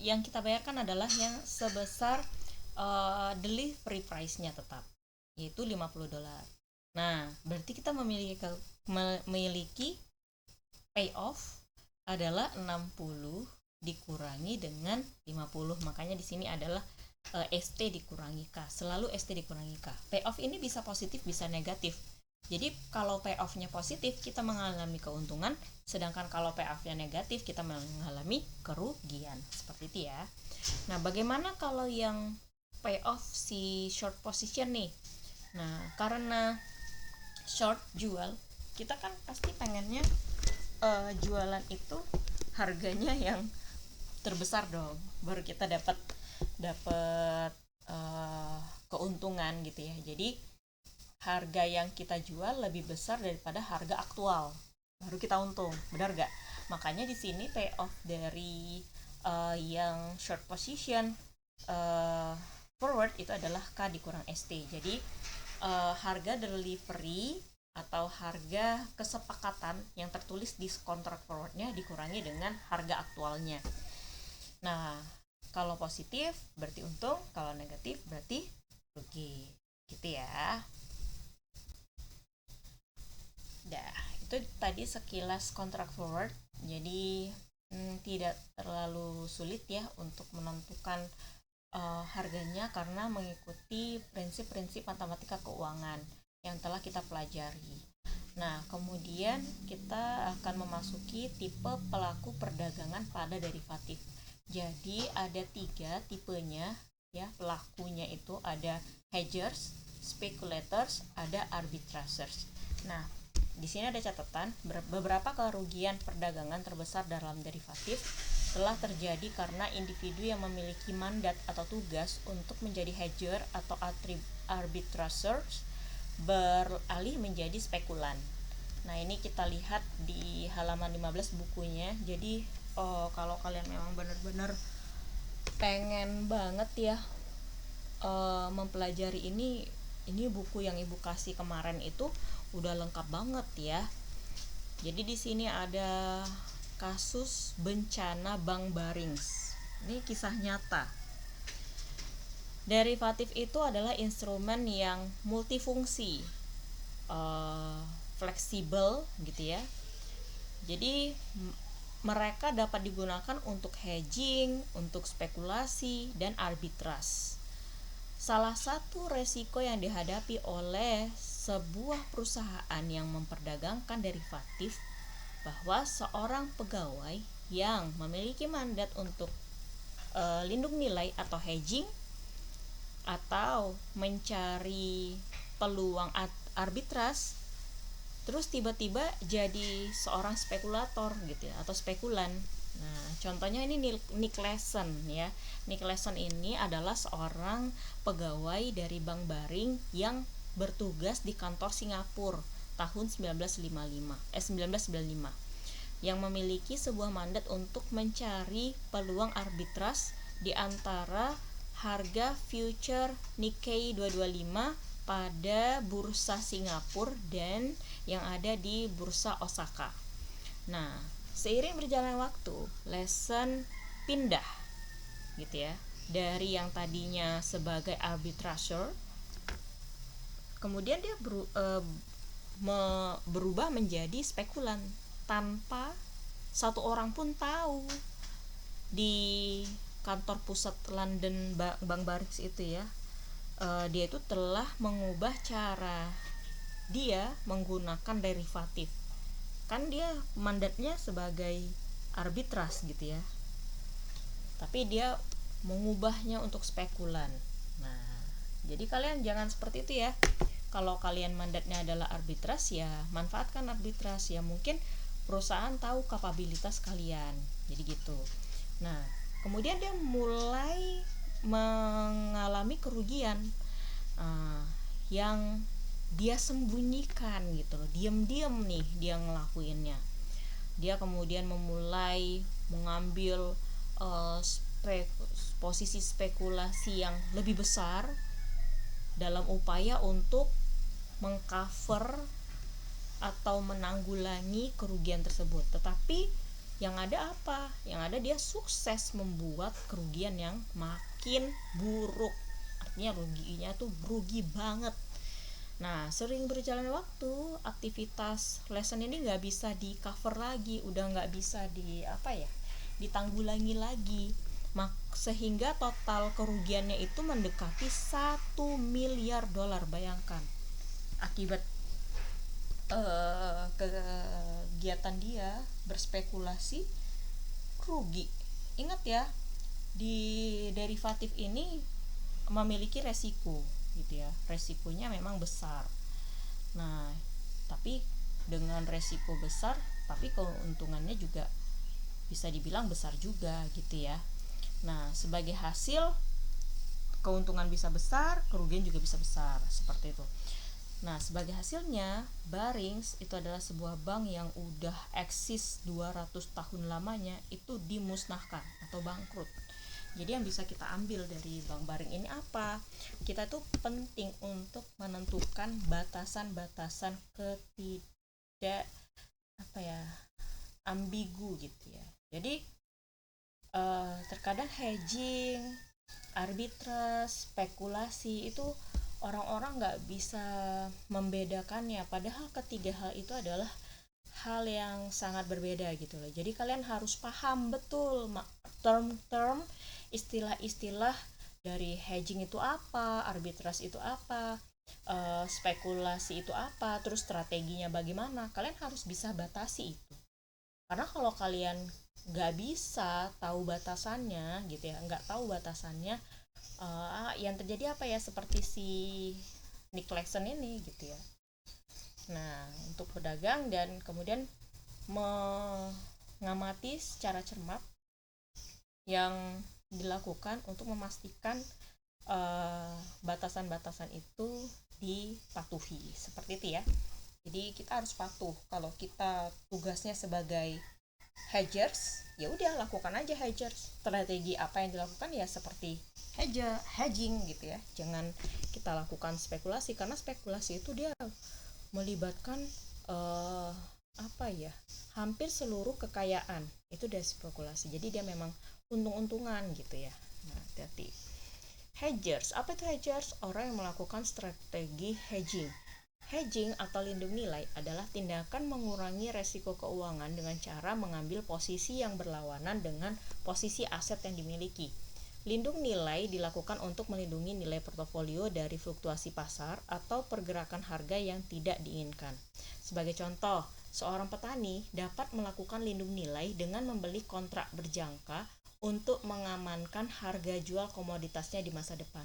yang kita bayarkan adalah yang sebesar delivery price-nya tetap, yaitu $50. Nah, berarti kita memiliki payoff adalah 60 dikurangi dengan 50. Makanya di sini adalah ST dikurangi K. Selalu ST dikurangi K. Payoff ini bisa positif, bisa negatif. Jadi kalau payoff-nya positif, kita mengalami keuntungan, sedangkan kalau payoff-nya negatif, kita mengalami kerugian. Seperti itu ya. Nah, bagaimana kalau yang payoff si short position nih? Nah, karena short jual, kita kan pasti pengennya jualan itu harganya yang terbesar dong, baru kita dapat keuntungan gitu ya. Jadi harga yang kita jual lebih besar daripada harga aktual, baru kita untung, benar gak? Makanya di sini payoff dari yang short position forward itu adalah K dikurang ST. Jadi harga delivery atau harga kesepakatan yang tertulis di kontrak forwardnya dikurangi dengan harga aktualnya. Nah, kalau positif berarti untung, kalau negatif berarti rugi, gitu ya. Dah, itu tadi sekilas kontrak forward. Jadi tidak terlalu sulit ya untuk menentukan harganya, karena mengikuti prinsip-prinsip matematika keuangan yang telah kita pelajari. Nah, kemudian kita akan memasuki tipe pelaku perdagangan pada derivatif. Jadi ada 3 tipenya ya pelakunya, itu ada hedgers, speculators, ada arbitrageurs. Nah, di sini ada catatan, beberapa kerugian perdagangan terbesar dalam derivatif telah terjadi karena individu yang memiliki mandat atau tugas untuk menjadi hedger atau arbitrageurs beralih menjadi spekulan. Nah, ini kita lihat di halaman 15 bukunya. Jadi kalau kalian memang benar-benar pengen banget ya mempelajari ini buku yang ibu kasih kemarin itu udah lengkap banget ya. Jadi di sini ada kasus bencana Bank Barings. Ini kisah nyata. Derivatif itu adalah instrumen yang multifungsi, fleksibel gitu ya. Jadi mereka dapat digunakan untuk hedging, untuk spekulasi, dan arbitrase. Salah satu resiko yang dihadapi oleh sebuah perusahaan yang memperdagangkan derivatif bahwa seorang pegawai yang memiliki mandat untuk lindung nilai atau hedging atau mencari peluang arbitrase, terus tiba-tiba jadi seorang spekulator gitu ya, atau spekulan. Nah, contohnya ini Nick Leeson ya. Nick Leeson ini adalah seorang pegawai dari Bank Baring yang bertugas di kantor Singapura tahun 1995 yang memiliki sebuah mandat untuk mencari peluang arbitrase di antara harga future Nikkei 225 pada bursa Singapura dan yang ada di bursa Osaka. Nah, seiring berjalan waktu, Leeson pindah gitu ya, dari yang tadinya sebagai arbitrager, kemudian dia berubah menjadi spekulan tanpa satu orang pun tahu. Di kantor pusat London Bank Barings itu ya, dia itu telah mengubah cara dia menggunakan derivatif. Kan dia mandatnya sebagai arbitras gitu ya, tapi dia mengubahnya untuk spekulan. Nah, jadi kalian jangan seperti itu ya. Kalau kalian mandatnya adalah arbitras, ya manfaatkan arbitras ya, mungkin perusahaan tahu kapabilitas kalian, jadi gitu. Nah, kemudian dia mulai mengalami kerugian yang dia sembunyikan gitu loh, diam-diam nih dia ngelakuinnya. Dia kemudian memulai mengambil posisi spekulasi yang lebih besar dalam upaya untuk mengcover atau menanggulangi kerugian tersebut. Tetapi Yang ada apa? Yang ada dia sukses membuat kerugian yang makin buruk. Artinya ruginya tuh rugi banget. Nah, sering berjalan waktu, aktivitas lesson ini nggak bisa di cover lagi, udah nggak bisa ditanggulangi lagi. Sehingga total kerugiannya itu mendekati 1 miliar dolar, bayangkan. Akibat kegiatan dia berspekulasi, rugi. Ingat ya, di derivatif ini memiliki resiko gitu ya, resikonya memang besar. Nah, tapi dengan resiko besar tapi keuntungannya juga bisa dibilang besar juga gitu ya. Nah, sebagai hasil keuntungan bisa besar, kerugian juga bisa besar, seperti itu. Nah, sebagai hasilnya, Barings itu adalah sebuah bank yang udah eksis 200 tahun lamanya, itu dimusnahkan atau bangkrut. Jadi yang bisa kita ambil dari Bank Barings ini apa? Kita tuh penting untuk menentukan batasan-batasan ketidak ambigu gitu ya. Jadi terkadang hedging, arbitrase, spekulasi itu orang-orang nggak bisa membedakannya, padahal ketiga hal itu adalah hal yang sangat berbeda gitu loh. Jadi kalian harus paham betul term-term, istilah-istilah dari hedging itu apa, arbitrase itu apa, spekulasi itu apa, terus strateginya bagaimana. Kalian harus bisa batasi itu. Karena kalau kalian nggak bisa tahu batasannya gitu ya, nggak tahu batasannya, yang terjadi apa ya, seperti si Nick Lesson ini gitu ya. Nah, untuk pedagang dan kemudian mengamati secara cermat yang dilakukan untuk memastikan batasan-batasan itu dipatuhi, seperti itu ya. Jadi kita harus patuh. Kalau kita tugasnya sebagai hedgers, ya udah lakukan aja hedgers. Strategi apa yang dilakukan ya seperti hedging gitu ya. Jangan kita lakukan spekulasi, karena spekulasi itu dia melibatkan hampir seluruh kekayaan itu dari spekulasi. Jadi dia memang untung-untungan gitu ya. Nah, hati-hati. Hedgers, apa itu hedgers? Orang yang melakukan strategi hedging. Hedging atau lindung nilai adalah tindakan mengurangi resiko keuangan dengan cara mengambil posisi yang berlawanan dengan posisi aset yang dimiliki. Lindung nilai dilakukan untuk melindungi nilai portofolio dari fluktuasi pasar atau pergerakan harga yang tidak diinginkan. Sebagai contoh, seorang petani dapat melakukan lindung nilai dengan membeli kontrak berjangka untuk mengamankan harga jual komoditasnya di masa depan.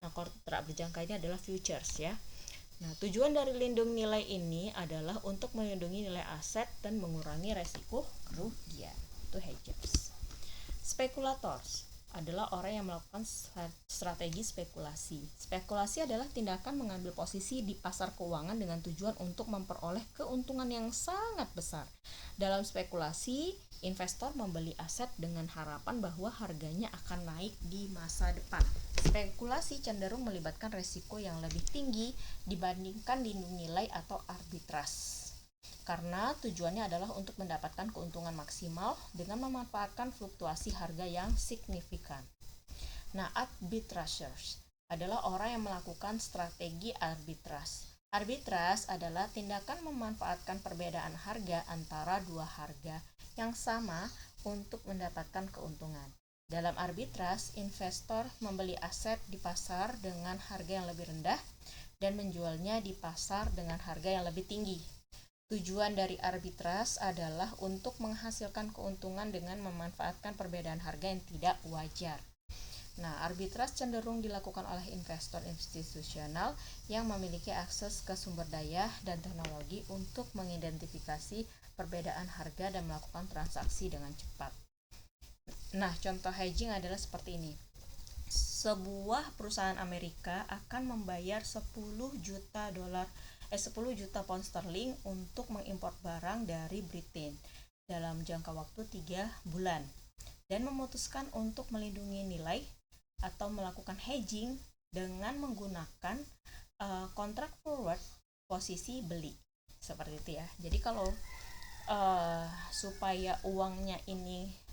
Nah, kontrak berjangka ini adalah futures ya. Nah, tujuan dari lindung nilai ini adalah untuk melindungi nilai aset dan mengurangi resiko kerugian. Itu hedgers. Spekulators adalah orang yang melakukan strategi spekulasi. Spekulasi adalah tindakan mengambil posisi di pasar keuangan dengan tujuan untuk memperoleh keuntungan yang sangat besar. Dalam spekulasi, investor membeli aset dengan harapan bahwa harganya akan naik di masa depan. Spekulasi cenderung melibatkan risiko yang lebih tinggi dibandingkan lindung nilai atau arbitrase, karena tujuannya adalah untuk mendapatkan keuntungan maksimal dengan memanfaatkan fluktuasi harga yang signifikan. Nah, arbitrageurs adalah orang yang melakukan strategi arbitrase. Arbitrase adalah tindakan memanfaatkan perbedaan harga antara dua harga yang sama untuk mendapatkan keuntungan. Dalam arbitrase, investor membeli aset di pasar dengan harga yang lebih rendah dan menjualnya di pasar dengan harga yang lebih tinggi. Tujuan dari arbitrase adalah untuk menghasilkan keuntungan dengan memanfaatkan perbedaan harga yang tidak wajar. Nah, arbitrase cenderung dilakukan oleh investor institusional yang memiliki akses ke sumber daya dan teknologi untuk mengidentifikasi perbedaan harga dan melakukan transaksi dengan cepat. Nah, contoh hedging adalah seperti ini. Sebuah perusahaan Amerika akan membayar 10 juta pound sterling untuk mengimpor barang dari Britain dalam jangka waktu 3 bulan dan memutuskan untuk melindungi nilai atau melakukan hedging dengan menggunakan kontrak forward posisi beli, seperti itu ya. Jadi kalau supaya uangnya ini